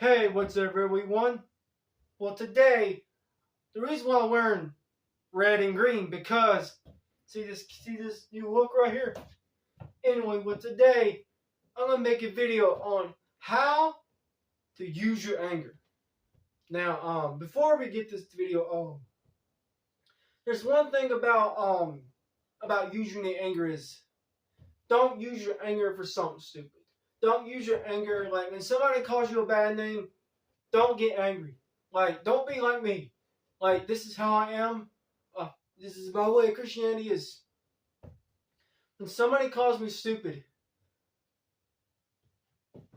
Hey, what's up, everyone? Well, today, the reason why I'm wearing red and green because see this new look right here. Anyway, well today I'm gonna make a video on how to use your anger. Now, before we get this video, there's one thing about using the anger is don't use your anger for something stupid. Don't use your anger like when somebody calls you a bad name. Don't get angry. Like, don't be like me. Like, this is how I am. This is my way of Christianity is when somebody calls me stupid,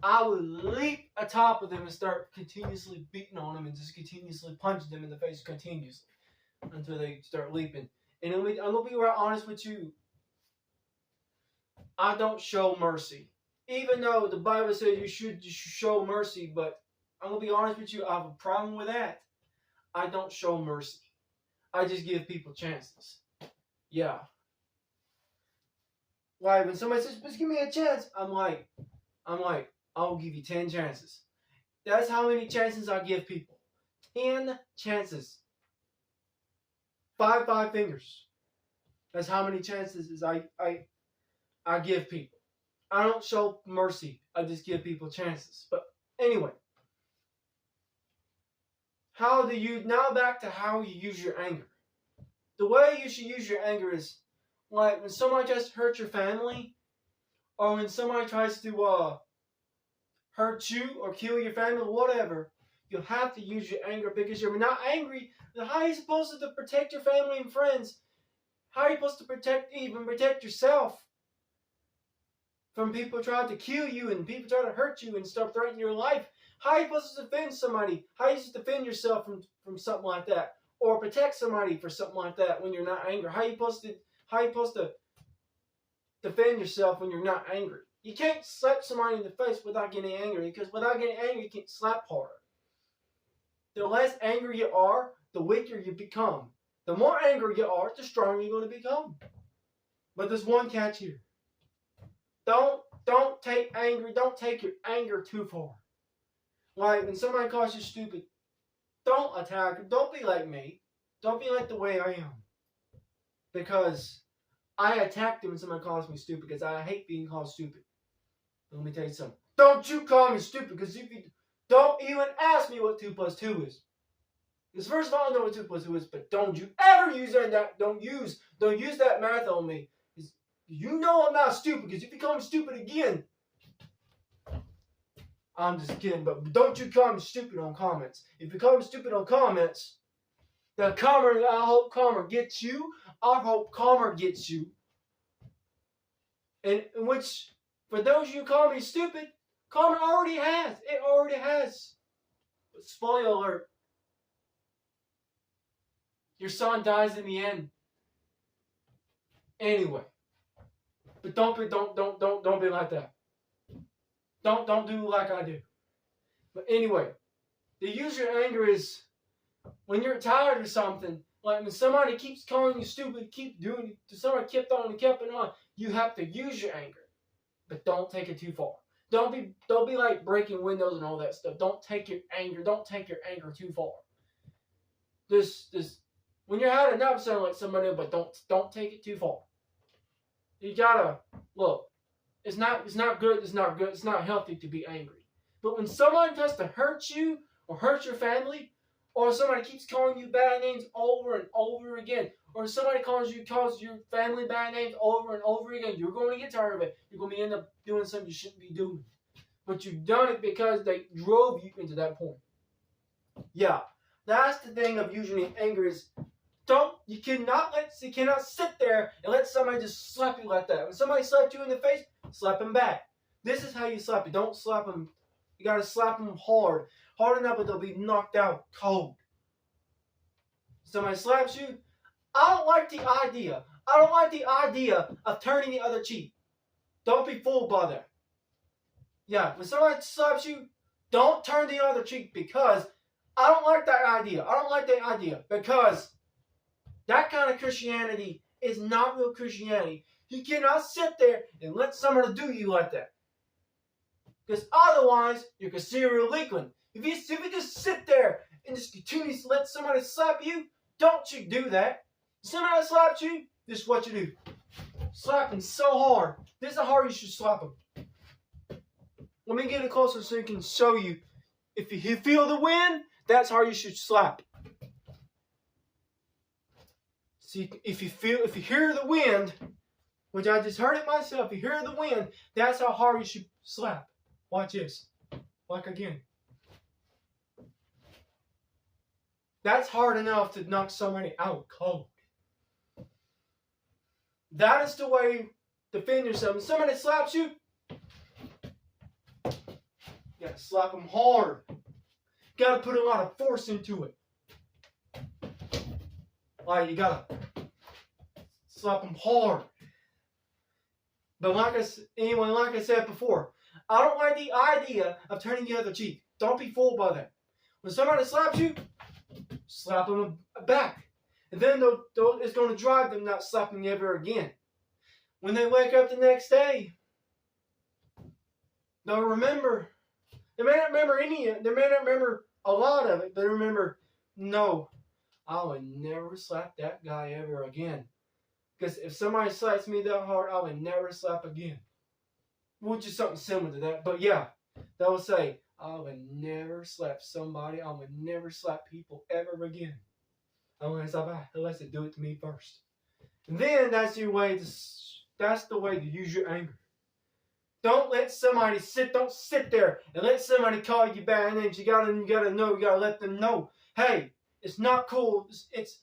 I will leap atop of them and start continuously beating on them and just continuously punching them in the face continuously until they start leaping. And I'm gonna be real honest with you. I don't show mercy. Even though the Bible says you should show mercy, but I'm going to be honest with you, I have a problem with that. I don't show mercy. I just give people chances. Yeah. Why? When somebody says, just give me a chance, I'm like, I'll give you 10 chances. That's how many chances I give people. 10 chances. Five fingers. That's how many chances I give people. I don't show mercy. I just give people chances. But anyway. Now back to how you use your anger. The way you should use your anger is like when somebody tries to hurt your family, or when somebody tries to hurt you or kill your family, whatever. You have to use your anger because you're not angry. Then how are you supposed to protect your family and friends? How are you supposed to protect yourself from people trying to kill you and people trying to hurt you and start threatening your life? How are you supposed to defend somebody? How are you supposed to defend yourself from something like that? Or protect somebody for something like that when you're not angry? How are you supposed to defend yourself when you're not angry? You can't slap somebody in the face without getting angry, because without getting angry, you can't slap harder. The less angry you are, the weaker you become. The more angry you are, the stronger you're going to become. But there's one catch here. Don't take your anger too far. Like when somebody calls you stupid, don't attack. Don't be like me. Don't be like the way I am. Because I attack them when somebody calls me stupid because I hate being called stupid. Let me tell you something. Don't you call me stupid, because if you don't even ask me what 2 plus 2 is. Because first of all, I know what 2 plus 2 is, but don't you ever use that. Don't use that math on me. You know I'm not stupid, because if you call me stupid again, I'm just kidding, but don't you call me stupid on comments. If you call me stupid on comments, I hope karma gets you. I hope karma gets you. And which, for those of you who call me stupid, karma already has. It already has. But spoiler alert. Your son dies in the end. Anyway. But don't be like that. Don't do like I do. But anyway, the use your anger is when you're tired of something, like when somebody keeps calling you stupid, keep doing it, somebody kept on, you have to use your anger. But don't take it too far. Don't be like breaking windows and all that stuff. Don't take your anger too far. This when you're had enough sound like somebody else, but don't take it too far. You gotta look. It's not good. It's not healthy to be angry. But when someone tries to hurt you or hurt your family, or somebody keeps calling you bad names over and over again, or somebody calls your family bad names over and over again, you're going to get tired of it. You're going to end up doing something you shouldn't be doing. But you've done it because they drove you into that point. Yeah, that's the thing of using anger is you cannot sit there and let somebody just slap you like that. When somebody slaps you in the face, slap them back. This is how you slap it. Don't slap them. You gotta slap them hard enough that they'll be knocked out cold. Somebody slaps you. I don't like the idea of turning the other cheek. Don't be fooled by that. Yeah, when somebody slaps you, don't turn the other cheek, because I don't like that idea. Because that kind of Christianity is not real Christianity. You cannot sit there and let somebody do you like that. Because otherwise, you're considered a delinquent. If you just sit there and just continue to let somebody slap you, don't you do that. Somebody slaps you, this is what you do. Slap them so hard. This is how hard you should slap them. Let me get it closer so you can show you. If you feel the wind, that's how you should slap. See, if you hear the wind, which I just heard it myself, if you hear the wind, that's how hard you should slap. Watch this. Like again. That's hard enough to knock somebody out cold. That is the way to defend yourself. When somebody slaps you, you gotta slap them hard. You gotta put a lot of force into it. Like, you gotta slap them hard. But like I said before, I don't like the idea of turning the other cheek. Don't be fooled by that. When somebody slaps you, slap them back. And then it's going to drive them not slapping you ever again. When they wake up the next day, they'll remember. They may not remember any of it. They may not remember a lot of it. But remember, no, I would never slap that guy ever again. Because if somebody slaps me that hard, I would never slap again. Which is something similar to that. But yeah, they'll say, I would never slap somebody. I would never slap people ever again. Unless they do it to me first. And then that's the way to use your anger. Don't let somebody don't sit there and let somebody call you bad names. You gotta let them know. Hey, it's not cool. It's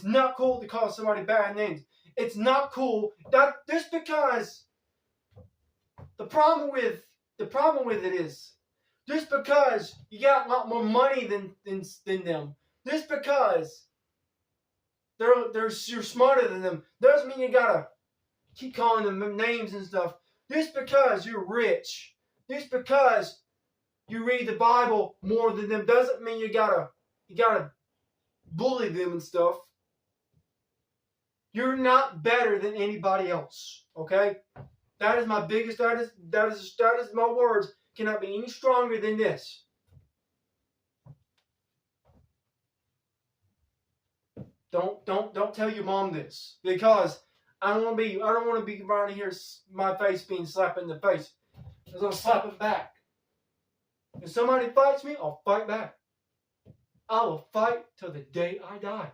not cool to call somebody bad names. It's not cool. Just because the problem with it is, just because you got a lot more money than them, just because you're smarter than them, doesn't mean you gotta keep calling them names and stuff. Just because you're rich, just because you read the Bible more than them, doesn't mean you gotta bully them and stuff. You're not better than anybody else. Okay? That is my biggest. That is my words. Cannot be any stronger than this. Don't tell your mom this, because I don't want to be around here, my face being slapped in the face. I'm gonna slap it back. If somebody fights me, I'll fight back. I will fight till the day I die.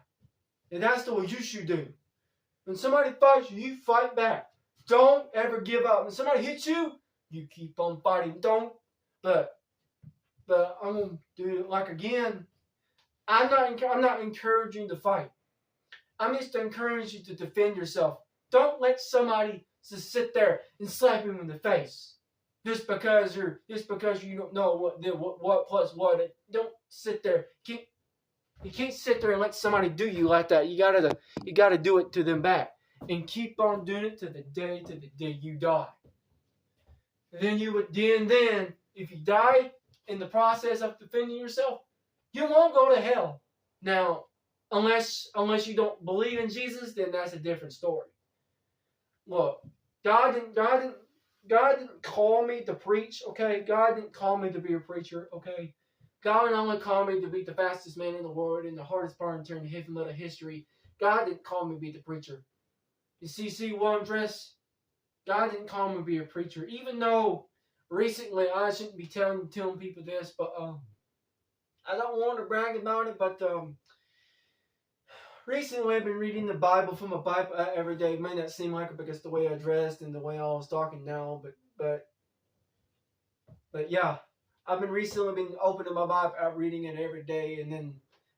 And that's the way you should do. When somebody fights you, you fight back. Don't ever give up. When somebody hits you, you keep on fighting. But I'm gonna do it like again. I'm not encouraging to fight. I'm just encouraging you to defend yourself. Don't let somebody just sit there and slap him in the face just because you don't know what plus what. Don't sit there. You can't sit there and let somebody do you like that. You gotta do it to them back, and keep on doing it to the day you die. And then if you die in the process of defending yourself, you won't go to hell. Now, unless you don't believe in Jesus, then that's a different story. Look, God didn't call me to preach, okay? God didn't call me to be a preacher, okay? God didn't only call me to be the fastest man in the world and the hardest parliamentarian in the heavy metal history. God didn't call me to be the preacher. You see what I'm dressed? God didn't call me to be a preacher. Even though recently I shouldn't be telling people this, but I don't want to brag about it, but recently I've been reading the Bible from a Bible every day. It may not seem like it because the way I dressed and the way I was talking now, but yeah, I've been opening my Bible out, reading it every day, and then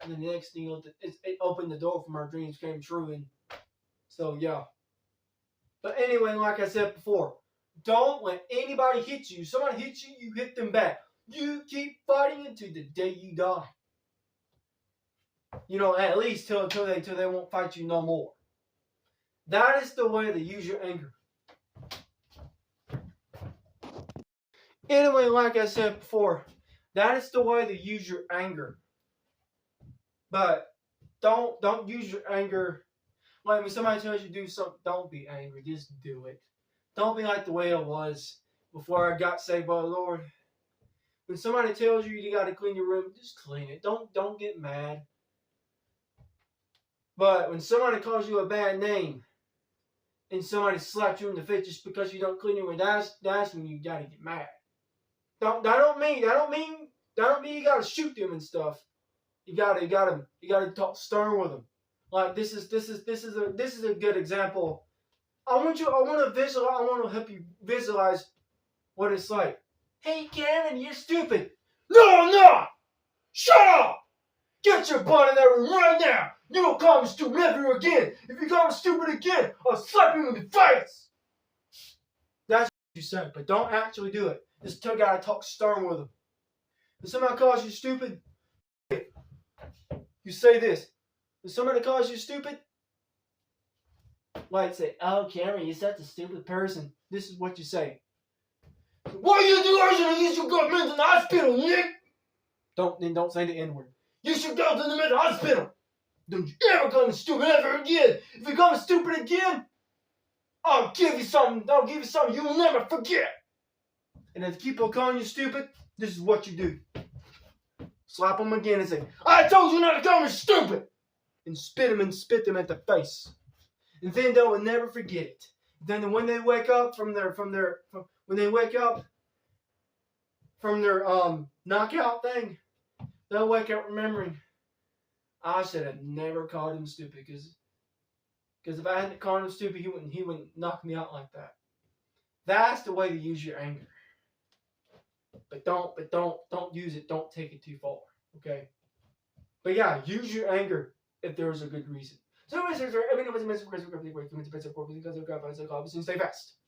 the next thing it opened the door for my dreams came true, and so yeah. But anyway, like I said before, don't let anybody hit you. Somebody hits you, you hit them back. You keep fighting until the day you die. At least till they won't fight you no more. That is the way to use your anger. Anyway, like I said before, that is the way to use your anger. But don't use your anger. Like when somebody tells you to do something, don't be angry. Just do it. Don't be like the way I was before I got saved by the Lord. When somebody tells you gotta clean your room, just clean it. Don't get mad. But when somebody calls you a bad name and somebody slaps you in the face just because you don't clean your room, that's when you gotta get mad. That don't mean you gotta shoot them and stuff. You gotta talk stern with them. Like this is a good example. I want to help you visualize what it's like. Hey Karen, you're stupid. No, I'm not. Shut up. Get your butt in that room right now. You don't call me stupid ever again. If you call me stupid again, I'll slap you in the face. That's what you say, but don't actually do it. Just gotta talk stern with them. If somebody calls you stupid, you say this. If somebody calls you stupid, like say, "Oh, Cameron, you're such a stupid person." This is what you say. What are you doing? You should go to the hospital, Nick. Don't say the N-word. You should go to the mental hospital. Don't you ever call me stupid ever again. If you call me stupid again, I'll give you something you'll never forget. And if people calling you stupid, this is what you do. Slap them again and say, "I told you not to call me stupid," and spit them at the face. And then they will never forget it. Then when they wake up from their knockout thing, they'll wake up remembering, I should have never called him stupid, because if I hadn't called him stupid, he wouldn't knock me out like that. That's the way to use your anger. But don't use it. Don't take it too far. Okay. But yeah, use your anger if there is a good reason. So, stay fast.